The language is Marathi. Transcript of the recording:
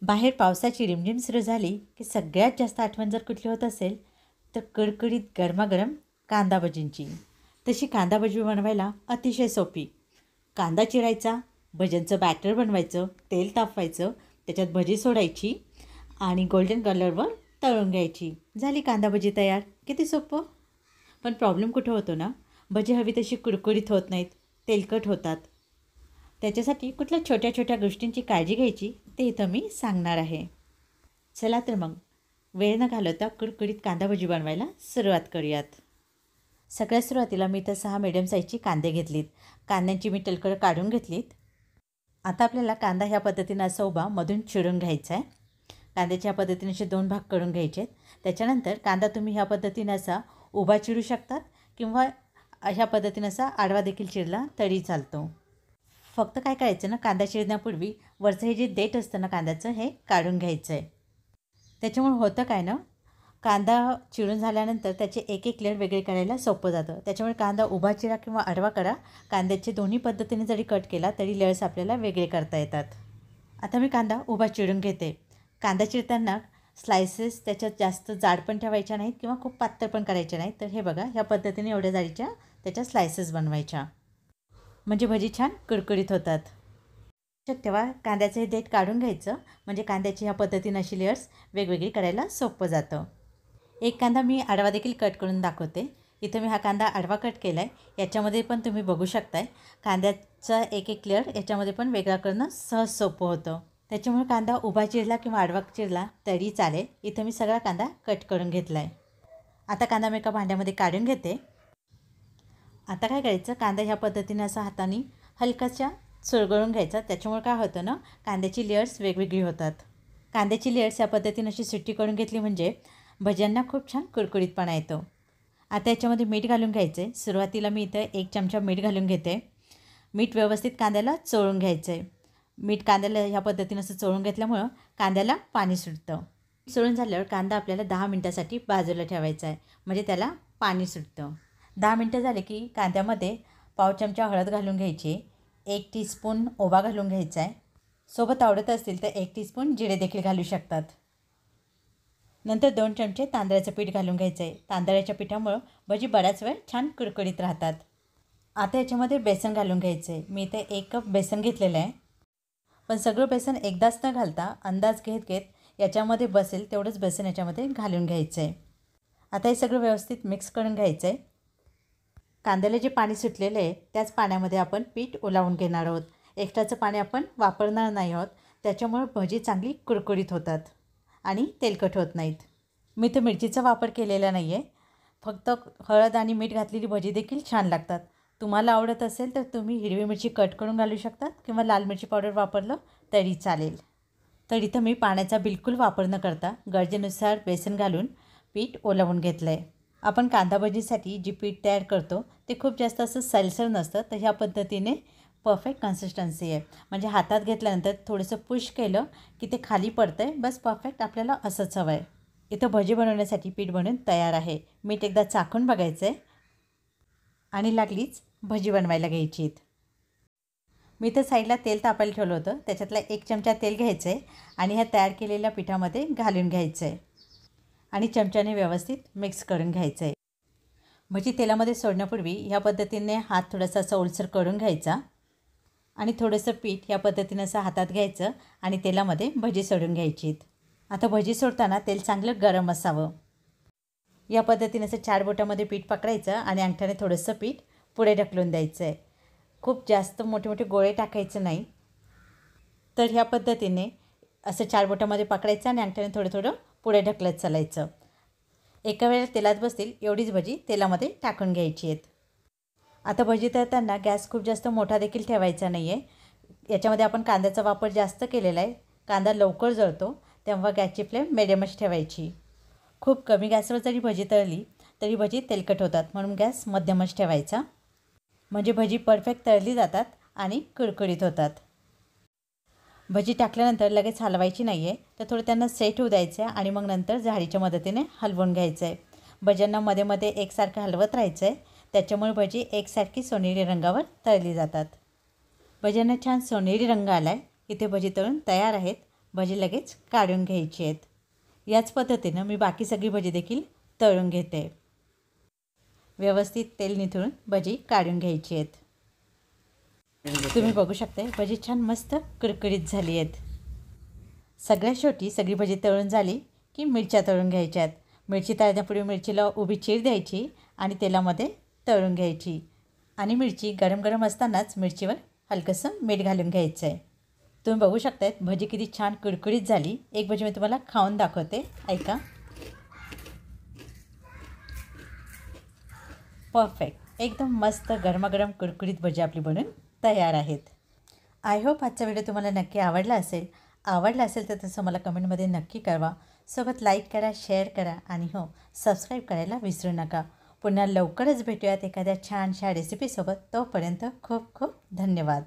बाहेर पावसाची रिमझिम सुरू झाली की सगळ्यात जास्त आठवण जर कुठली होत असेल तर कडकडीत गरमागरम कांदा भजींची. तशी कांदा भजी बनवायला अतिशय सोपी. कांदा चिरायचा, भज्यांचं बॅटर बनवायचं, तेल तापवायचं, त्याच्यात भजी सोडायची आणि गोल्डन कलरवर तळून घ्यायची. झाली कांदा भजी तयार. किती सोपं. पण प्रॉब्लेम कुठं होतो ना, भजी हवी तशी कुरकुरीत होत नाहीत, तेलकट होतात. त्याच्यासाठी कुठल्या छोट्या छोट्या गोष्टींची काळजी घ्यायची ते इथं मी सांगणार आहे. चला तर मग वेळ न घालवता कुरकुरीत कांदा भजी बनवायला सुरुवात करूयात. सगळ्यात सुरुवातीला मी तर 6 मीडियम साईजची कांदे घेतलीत. कांद्यांची मी टलकरं काढून घेतलीत. आता आपल्याला कांदा ह्या पद्धतीनं असा उभा मधून चिरून घ्यायचा आहे. कांद्याच्या ह्या पद्धतीने असे 2 भाग करून घ्यायचे आहेत. त्याच्यानंतर कांदा तुम्ही ह्या पद्धतीनं असा उभा चिरू शकतात किंवा ह्या पद्धतीनं असा आडवा देखील चिरला तरी चालतो. फक्त काय करायचं ना, कांदा चिरण्यापूर्वी वरचं हे जे देठ असतं ना कांद्याचं, हे काढून घ्यायचं आहे. त्याच्यामुळे होतं काय ना, कांदा चिरून झाल्यानंतर त्याचे एक एक लेअर वेगळे करायला सोपं जातं. त्याच्यामुळे कांदा उभा चिरा किंवा आडवा करा, कांद्याचे दोन्ही पद्धतीने जरी कट केला तरी लेअर्स आपल्याला वेगळे करता येतात. आता मी कांदा उभा चिरून घेते. कांदा चिरताना स्लायसेस त्याच्यात जास्त जाड पण ठेवायच्या नाहीत किंवा खूप पातळ पण करायच्या नाहीत. तर हे बघा, ह्या पद्धतीने एवढ्या जाडीच्या त्याच्या स्लायसेस बनवायच्या, म्हणजे भजी छान कुरकुरीत होतात. लक्षात ठेवा, कांद्याचं हे देठ काढून घ्यायचं, म्हणजे कांद्याची ह्या पद्धतीनं अशी लेअर्स वेगवेगळी करायला सोपं जातं. एक कांदा मी आडवा देखील कट करून दाखवते. इथं मी हा कांदा आडवा कट केला आहे. याच्यामध्ये पण तुम्ही बघू शकताय, कांद्याचा एक एक लेअर याच्यामध्ये पण वेगळा करणं सहज सोपं होतं. त्याच्यामुळे कांदा उभा चिरला किंवा आडवा चिरला तरी चालेल. इथं मी सगळा कांदा कट करून घेतला आहे. आता कांदा मी एका भांड्यामध्ये काढून घेते. आता काय करायचं, कांदा ह्या पद्धतीने असा हाताने हलकासा चुरगळून घ्यायचा. त्याच्यामुळे काय होतं ना, कांद्याची लेअर्स वेगवेगळी होतात. कांद्याची लेअर्स या पद्धतीने अशी सुट्टी करून घेतली म्हणजे भज्यांना खूप छान कुरकुरीतपणा येतो. आता याच्यामध्ये मीठ घालून घ्यायचं आहे. सुरुवातीला मी इथं 1 चमचा मीठ घालून घेते. मीठ व्यवस्थित कांद्याला चोळून घ्यायचं आहे. मीठ कांद्याला ह्या पद्धतीनं असं चोळून घेतल्यामुळं कांद्याला पाणी सुटतं. चोळून झाल्यावर कांदा आपल्याला 10 मिनटासाठी बाजूला ठेवायचा आहे, म्हणजे त्याला पाणी सुटतं. 10 मिनटं झाले की कांद्यामध्ये पाव चमचा हळद घालून घ्यायची, 1 टीस्पून ओवा घालून घ्यायचा आहे. सोबत आवडत असतील तर 1 टीस्पून जिरे देखील घालू शकतात. नंतर 2 चमचे तांदळाचं पीठ घालून घ्यायचं आहे. तांदळाच्या पिठामुळं भजी बराच वेळ छान कुरकुरीत राहतात. आता याच्यामध्ये बेसन घालून घ्यायचं आहे. मी इथे 1 कप बेसन घेतलेलं आहे. पण सगळं बेसन एकदाच न घालता अंदाज घेत घेत याच्यामध्ये बसेल तेवढंच बेसन याच्यामध्ये घालून घ्यायचं आहे. आता हे सगळं व्यवस्थित मिक्स करून घ्यायचं आहे. कांद्याला जे पाणी सुटलेलं आहे त्याच पाण्यामध्ये आपण पीठ ओलावून घेणार आहोत. एक्स्ट्राचं पाणी आपण वापरणार नाही आहोत. त्याच्यामुळे भजी चांगली कुरकुरीत होतात आणि तेलकट होत नाहीत. मी तर मिरचीचा वापर केलेला नाही आहे. फक्त हळद आणि मीठ घातलेली भजी देखील छान लागतात. तुम्हाला आवडत असेल तर तुम्ही हिरवी मिरची कट करून घालू शकतात किंवा लाल मिरची पावडर वापरलं तरी चालेल. तर इथं मी पाण्याचा बिलकुल वापर न करता गरजेनुसार बेसन घालून पीठ ओलावून घेतलं आहे. आपण कांदा भजीसाठी जी पीठ तयार करतो ते खूप जास्त असं सैलसर नसतं. तर ह्या पद्धतीने परफेक्ट कन्सिस्टन्सी आहे, म्हणजे हातात घेतल्यानंतर थोडंसं पुश केलं की ते खाली पडतं आहे. बस परफेक्ट आपल्याला असंच हवं आहे. इथं भजी बनवण्यासाठी पीठ बनवून तयार आहे. मीठ एकदा चाखून बघायचं आहे आणि लागलीच भजी बनवायला घ्यायची आहेत. मी तर साईडला तेल तापायला ठेवलं होतं. त्याच्यातला 1 चमचा तेल घ्यायचं आहे आणि ह्या तयार केलेल्या पिठामध्ये घालून घ्यायचं आहे आणि चमच्याने व्यवस्थित मिक्स करून घ्यायचं आहे. भजी तेलामध्ये सोडण्यापूर्वी ह्या पद्धतीने हात थोडासा असा ओलसर करून घ्यायचा आणि थोडंसं पीठ ह्या पद्धतीनं असं हातात घ्यायचं आणि तेलामध्ये भजी सोडून घ्यायची. आता भजी सोडताना तेल चांगलं गरम असावं. या पद्धतीनं असं 4 बोटामध्ये पीठ पकडायचं आणि अंगठ्याने थोडंसं पीठ पुढे ढकलून द्यायचं आहे. खूप जास्त मोठे मोठे गोळे टाकायचं नाही. तर ह्या पद्धतीने असं 4 बोटामध्ये पकडायचं आणि अंगठ्याने थोडं थोडं पुढे ढकलत चालायचं. एका वेळेला तेलात बसतील एवढीच भजी तेलामध्ये टाकून घ्यायची आहेत. आता भजी तळताना गॅस खूप जास्त मोठा देखील ठेवायचा नाही आहे. याच्यामध्ये आपण कांद्याचा वापर जास्त केलेला आहे. कांदा लवकर जळतो, तेव्हा गॅसची फ्लेम मिडियमच ठेवायची. खूप कमी गॅसवर जरी भजी तळली तरी भजी तेलकट होतात, म्हणून गॅस मध्यमच ठेवायचा, म्हणजे भजी परफेक्ट तळली जातात आणि कुरकुरीत होतात. भजी टाकल्यानंतर लगेच हलवायची नाही आहे, तर थोडं त्यांना सेट होऊ द्यायचं आहे आणि मग नंतर झाडीच्या मदतीने हलवून घ्यायचं आहे. भज्यांना मध्ये मध्ये एकसारखं हलवत राहायचं आहे. त्याच्यामुळे भजी एकसारखी सोनेरी रंगावर तळली जातात. भज्यांना छान सोनेरी रंग आला आहे. इथे भजी तळून तयार आहेत. भजी लगेच काढून घ्यायची आहेत. याच पद्धतीनं मी बाकी सगळी भजी देखील तळून घेते. व्यवस्थित तेल निथळून भजी काढून घ्यायची आहेत. तुम्ही बघू शकता भजी छान मस्त कुरकुरीत झाली आहेत. सगळ्यात शेवटी सगळी भजी तळून झाली की मिरच्या तळून घ्यायच्या आहेत. मिरची तळण्यापूर्वी मिरचीला उभी चीर द्यायची आणि तेलामध्ये तळून घ्यायची. आणि मिरची गरम गरम असतानाच मिरचीवर हलकंसं मीठ घालून घ्यायचं आहे. तुम्ही बघू शकताय भजी किती छान कुरकुरीत झाली. एक भजी मी तुम्हाला खाऊन दाखवते, ऐका. परफेक्ट, एकदम मस्त गरमागरम कुरकुरीत भजी आपली बनून तयार आहेत. आय होप आजचा व्हिडिओ तुम्हाला नक्की आवडला असेल तर तसं मला कमेंटमध्ये नक्की कळवा. सोबत लाईक करा, शेअर करा आणि हो, सबस्क्राईब करायला विसरू नका. पुन्हा लवकरच भेटूयात एखाद्या छानशा रेसिपीसोबत. तोपर्यंत खूप खूप धन्यवाद.